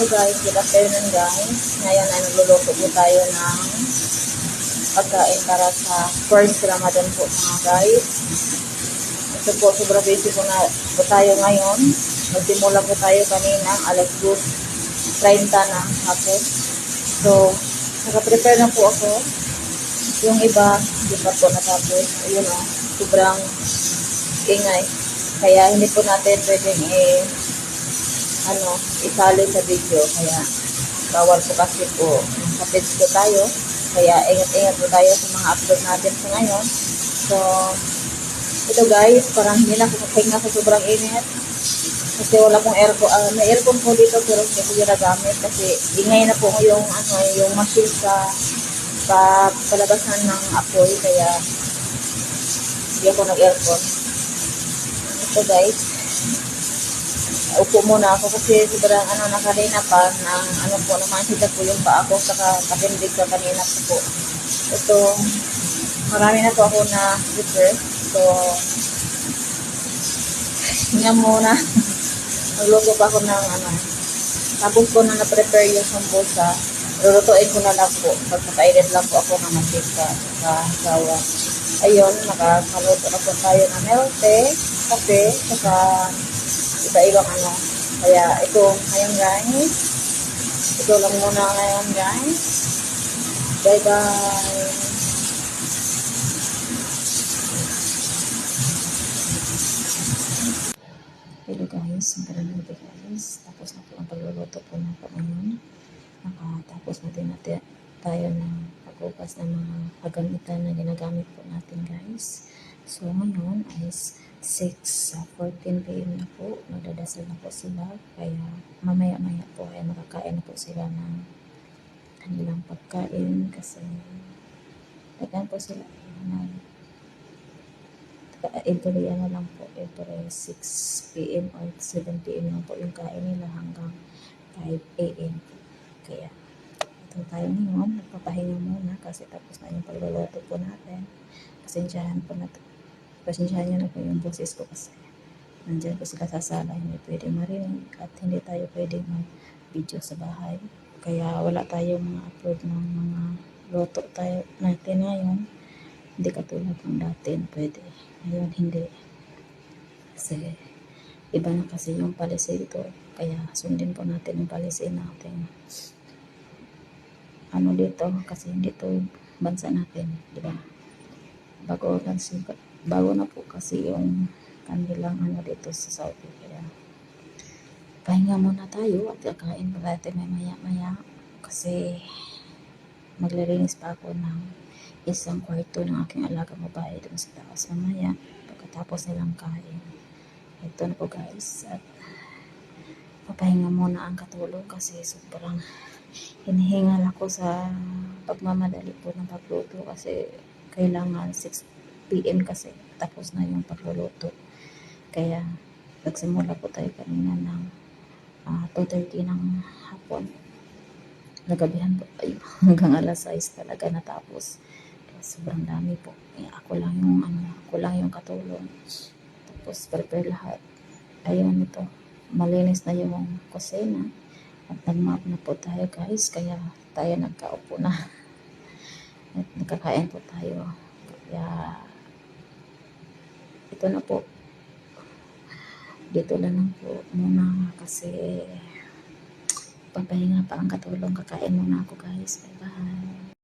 So guys, good afternoon guys. Ngayon ay nagluluto po tayo ng pagkain para sa first Ramadan po mga guys. Ito po, sobrang busy po na po tayo ngayon. Nagsimula po tayo kanina, alas 2:30 ng hapon. So, naka-prepare na po ako. Yung iba, hindi pa po natapos. Ayun o, sobrang ingay. Kaya hindi po natin pwedeng isali sa video. Kaya bawal po kasi po nakapage po tayo. Kaya ingat-ingat po tayo sa mga upload natin sa ngayon. So, ito guys, parang hindi na ako magpahinga sa sobrang init. Kasi wala pong aircon. May aircon po dito pero hindi ko ginagamit kasi ingay na po yung machine sa palabasan ng apoy. Kaya hindi ako nag-aircon. Ito guys, upo muna ako kasi sobrang nakalina pa ng po naman sila po yung paa ko saka katindig ka kanina po. Ito, marami na po ako na prepare. So, hinga muna. Nagluto pa ako ng tapos ko na na-prepare yung sambusa. Lulutuin ko na lang po. Pagkakainit lang po ako ng mantika sa sawa. Ayun, nakakaluto na po tayo ng melte, kape, saka iba-ibang Kaya ito ngayon guys. Ito lang muna ngayon guys. Bye-bye. Hello guys, magandang gabi guys. Tapos na po ang pagluluto po na po ngayon. Nakatapos natin tayo ng paghugas ng mga kagamitan na ginagamit po natin guys. So ngayon is 6:14 PM na po. Magdadasal na po sila. Kaya mamaya-maya po ay makakain na po sila ng kanilang pagkain. Kasi nagkaan po sila every lang po, every 6 PM or 7 PM lang po yung kain nila hanggang 5 AM. Kaya ito tayo ngayon, nagpapahinga muna kasi tapos na yung pagluluto po natin. Pasensyahan nyo na po yung boses ko kasi nandyan po sila sa sala, hindi pwede marinig at hindi tayo pwede mag-video sa bahay. Kaya wala tayong mga upload ng mga luto tayo natin ngayon. Hindi katulad ng dati pwede. Ngayon hindi. Kasi iba na kasi yung policy ito. Kaya sundin po natin yung policy natin. Dito kasi dito bansa natin, di ba? Bago na po kasi yung kanilang dito sa Saudi. Kaya pahinga muna tayo at kakain pa natin maya kasi maglilinis pa ako ng isang kwarto ng aking alaga babae doon sa taas mamaya pagkatapos nilang kain. Ito na po guys, at papahinga muna ang katulong kasi sobrang hinihingal ako sa pagmamadali po ng pagluto kasi kailangan 6 PM kasi tapos na yung pagluluto. Kaya nagsimula po tayo kanina ng 2:30 ng hapon. Nagabihan po tayo hanggang alas 6 talaga natapos. Kaya sobrang dami po. Ako lang yung katulong. Tapos prepare lahat. Ayun ito. Malinis na yung kusina. At nag-map na po tayo guys. Kaya tayo nagkaupo na. At nakakain po tayo. Kaya ito na po. Dito lang po muna kasi papahinga pa ang katulong. Kakain muna ako guys. Bye bye.